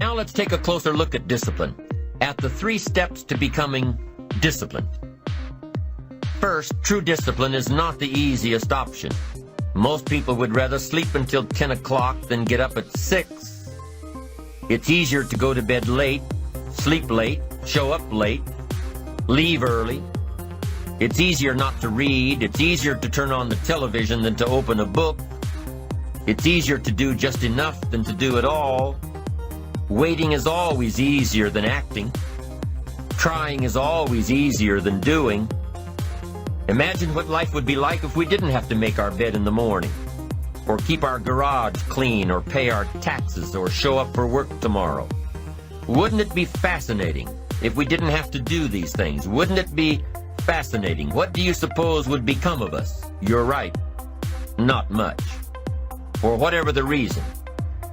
Now let's take a closer look at discipline, at the 3 steps to becoming disciplined. First, true discipline is not the easiest option. Most people would rather sleep until 10 o'clock than get up at 6. It's easier to go to bed late, sleep late, show up late, leave early. It's easier not to read. It's easier to turn on the television than to open a book. It's easier to do just enough than to do it all. Waiting is always easier than acting. Trying is always easier than doing. Imagine what life would be like if we didn't have to make our bed in the morning, or keep our garage clean, or pay our taxes, or show up for work tomorrow. Wouldn't it be fascinating if we didn't have to do these things? Wouldn't it be fascinating? What do you suppose would become of us? You're right, not much. For whatever the reason,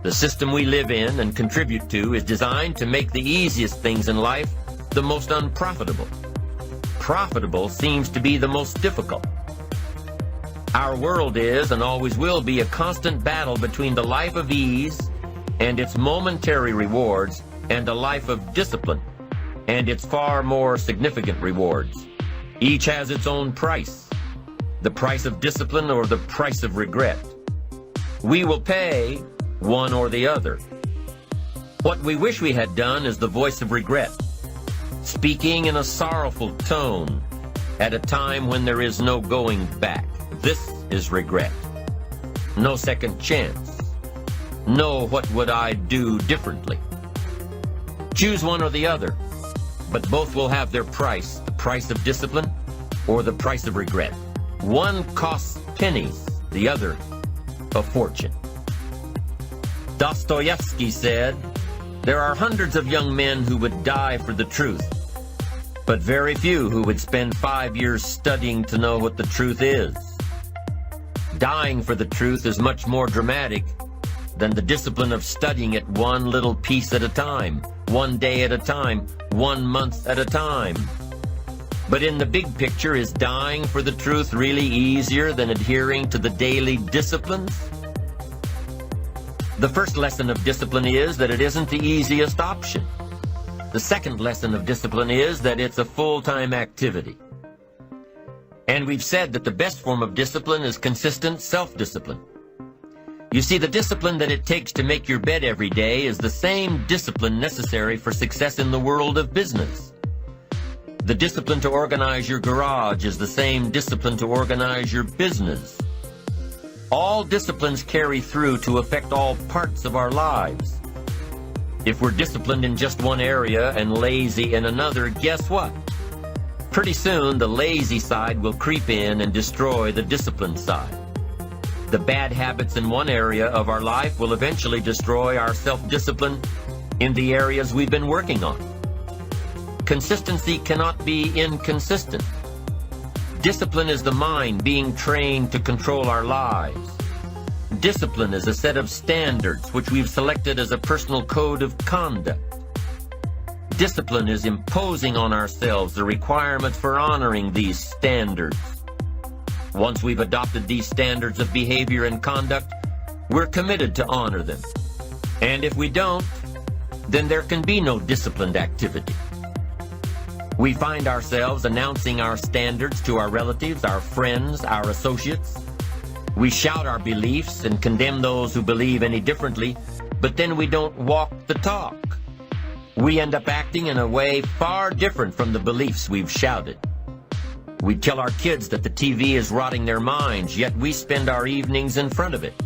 the system we live in and contribute to is designed to make the easiest things in life the most unprofitable. Profitable seems to be the most difficult. Our world is and always will be a constant battle between the life of ease and its momentary rewards and a life of discipline and its far more significant rewards. Each has its own price, the price of discipline or the price of regret. We will pay one or the other. What we wish we had done is the voice of regret, speaking in a sorrowful tone at a time when there is no going back. This is regret. No second chance. No what would I do differently. Choose one or the other, but both will have their price, the price of discipline or the price of regret. One costs pennies, the other a fortune. Dostoevsky said, "There are hundreds of young men who would die for the truth, but very few who would spend 5 years studying to know what the truth is." Dying for the truth is much more dramatic than the discipline of studying it one little piece at a time, one day at a time, 1 month at a time. But in the big picture, is dying for the truth really easier than adhering to the daily disciplines? The first lesson of discipline is that it isn't the easiest option. The second lesson of discipline is that it's a full-time activity. And we've said that the best form of discipline is consistent self-discipline. You see, the discipline that it takes to make your bed every day is the same discipline necessary for success in the world of business. The discipline to organize your garage is the same discipline to organize your business. All disciplines carry through to affect all parts of our lives. If we're disciplined in just one area and lazy in another, guess what? Pretty soon, the lazy side will creep in and destroy the disciplined side. The bad habits in one area of our life will eventually destroy our self-discipline in the areas we've been working on. Consistency cannot be inconsistent. Discipline is the mind being trained to control our lives. Discipline is a set of standards which we've selected as a personal code of conduct. Discipline is imposing on ourselves the requirements for honoring these standards. Once we've adopted these standards of behavior and conduct, we're committed to honor them. And if we don't, then there can be no disciplined activity. We find ourselves announcing our standards to our relatives, our friends, our associates. We shout our beliefs and condemn those who believe any differently, but then we don't walk the talk. We end up acting in a way far different from the beliefs we've shouted. We tell our kids that the TV is rotting their minds, yet we spend our evenings in front of it.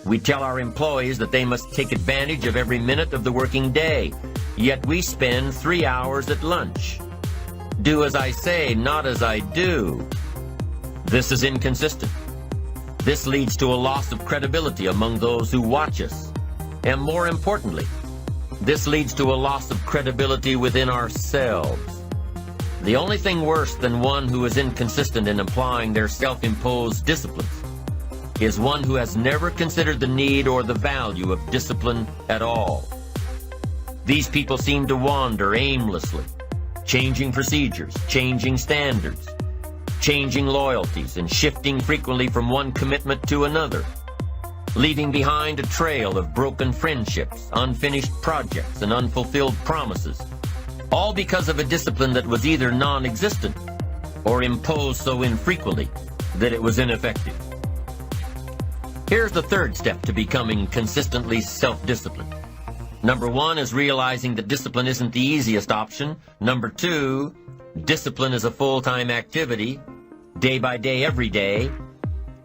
We tell our employees that they must take advantage of every minute of the working day, yet we spend 3 hours at lunch. Do as I say, not as I do. This is inconsistent. This leads to a loss of credibility among those who watch us. And more importantly, this leads to a loss of credibility within ourselves. The only thing worse than one who is inconsistent in applying their self-imposed disciplines is one who has never considered the need or the value of discipline at all. These people seem to wander aimlessly, changing procedures, changing standards, changing loyalties, and shifting frequently from one commitment to another. leaving behind a trail of broken friendships, unfinished projects, and unfulfilled promises, all because of a discipline that was either non-existent or imposed so infrequently that it was ineffective. Here's the third step to becoming consistently self-disciplined. Number one is realizing that discipline isn't the easiest option. Number two, discipline is a full-time activity, day by day, every day.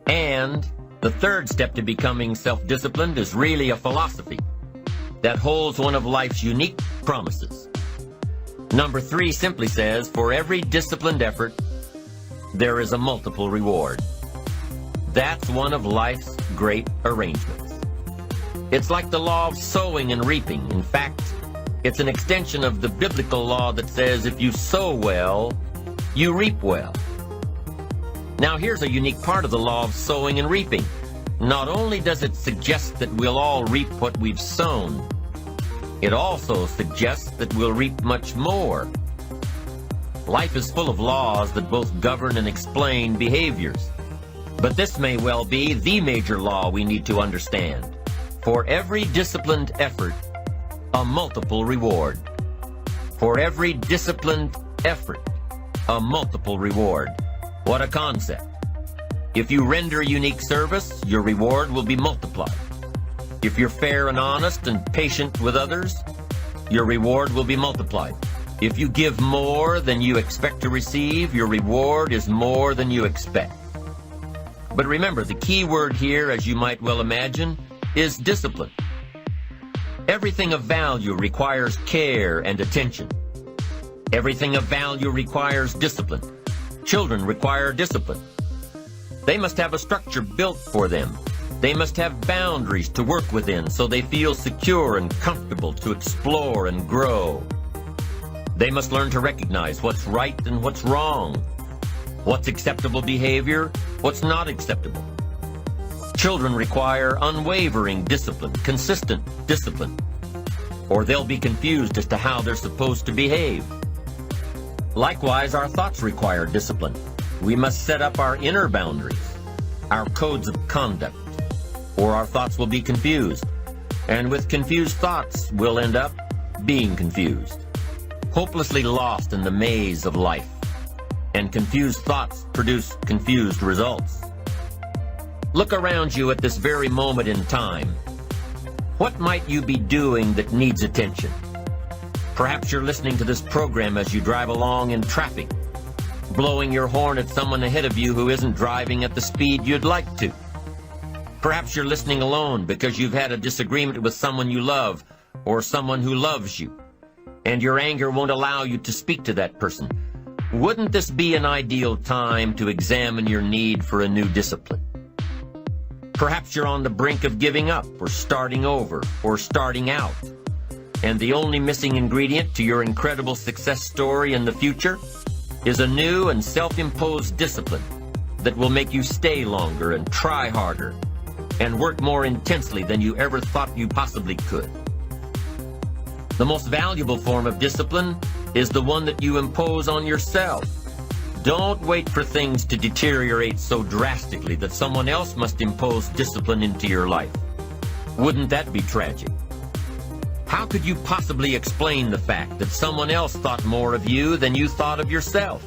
And the third step to becoming self-disciplined is really a philosophy that holds one of life's unique promises. Number three simply says, for every disciplined effort, there is a multiple reward. That's one of life's great arrangements. It's like the law of sowing and reaping. In fact, it's an extension of the biblical law that says if you sow well, you reap well. Now here's a unique part of the law of sowing and reaping. Not only does it suggest that we'll all reap what we've sown, it also suggests that we'll reap much more. Life is full of laws that both govern and explain behaviors. But this may well be the major law we need to understand. For every disciplined effort, a multiple reward. For every disciplined effort, a multiple reward. What a concept. If you render unique service, your reward will be multiplied. If you're fair and honest and patient with others, your reward will be multiplied. If you give more than you expect to receive, your reward is more than you expect. But remember, the key word here, as you might well imagine, is discipline. Everything of value requires care and attention. Everything of value requires discipline. Children require discipline. They must have a structure built for them. They must have boundaries to work within so they feel secure and comfortable to explore and grow. They must learn to recognize what's right and what's wrong, what's acceptable behavior, what's not acceptable. Children require unwavering discipline, consistent discipline, or they'll be confused as to how they're supposed to behave. Likewise, our thoughts require discipline. We must set up our inner boundaries, our codes of conduct, or our thoughts will be confused. And with confused thoughts, we'll end up being confused, hopelessly lost in the maze of life. And confused thoughts produce confused results. Look around you at this very moment in time. What might you be doing that needs attention? Perhaps you're listening to this program as you drive along in traffic, blowing your horn at someone ahead of you who isn't driving at the speed you'd like to. Perhaps you're listening alone because you've had a disagreement with someone you love or someone who loves you, and your anger won't allow you to speak to that person. Wouldn't this be an ideal time to examine your need for a new discipline? Perhaps you're on the brink of giving up or starting over or starting out, and the only missing ingredient to your incredible success story in the future is a new and self-imposed discipline that will make you stay longer and try harder and work more intensely than you ever thought you possibly could. The most valuable form of discipline is the one that you impose on yourself. Don't wait for things to deteriorate so drastically that someone else must impose discipline into your life. Wouldn't that be tragic? How could you possibly explain the fact that someone else thought more of you than you thought of yourself?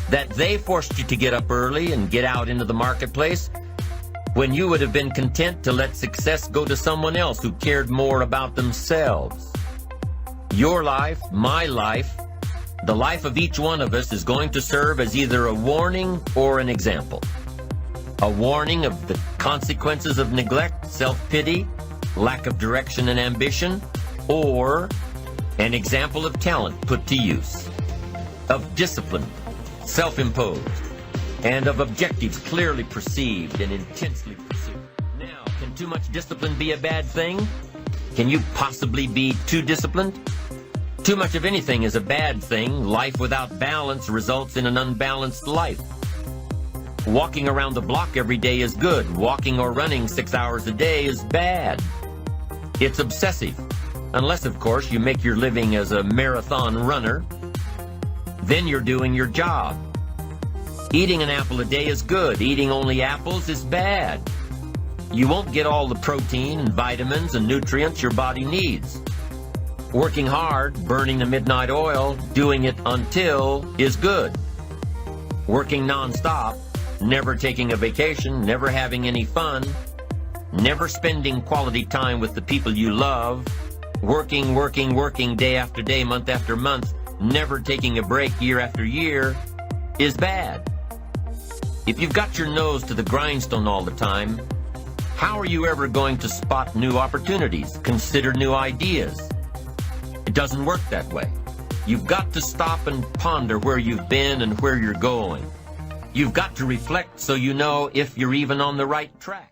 That they forced you to get up early and get out into the marketplace when you would have been content to let success go to someone else who cared more about themselves? Your life, my life, the life of each one of us is going to serve as either a warning or an example. A warning of the consequences of neglect, self-pity, lack of direction and ambition, or an example of talent put to use, of discipline, self-imposed, and of objectives clearly perceived and intensely pursued. Now, can too much discipline be a bad thing? Can you possibly be too disciplined? Too much of anything is a bad thing. Life without balance results in an unbalanced life. Walking around the block every day is good. Walking or running 6 hours a day is bad. It's obsessive. Unless, of course, you make your living as a marathon runner. Then you're doing your job. Eating an apple a day is good. Eating only apples is bad. you won't get all the protein and vitamins and nutrients your body needs. Working hard, burning the midnight oil, doing it until is good. Working nonstop, never taking a vacation, never having any fun, never spending quality time with the people you love, working day after day, month after month, never taking a break year after year is bad. If you've got your nose to the grindstone all the time, how are you ever going to spot new opportunities, consider new ideas? It doesn't work that way. You've got to stop and ponder where you've been and where you're going. You've got to reflect so you know if you're even on the right track.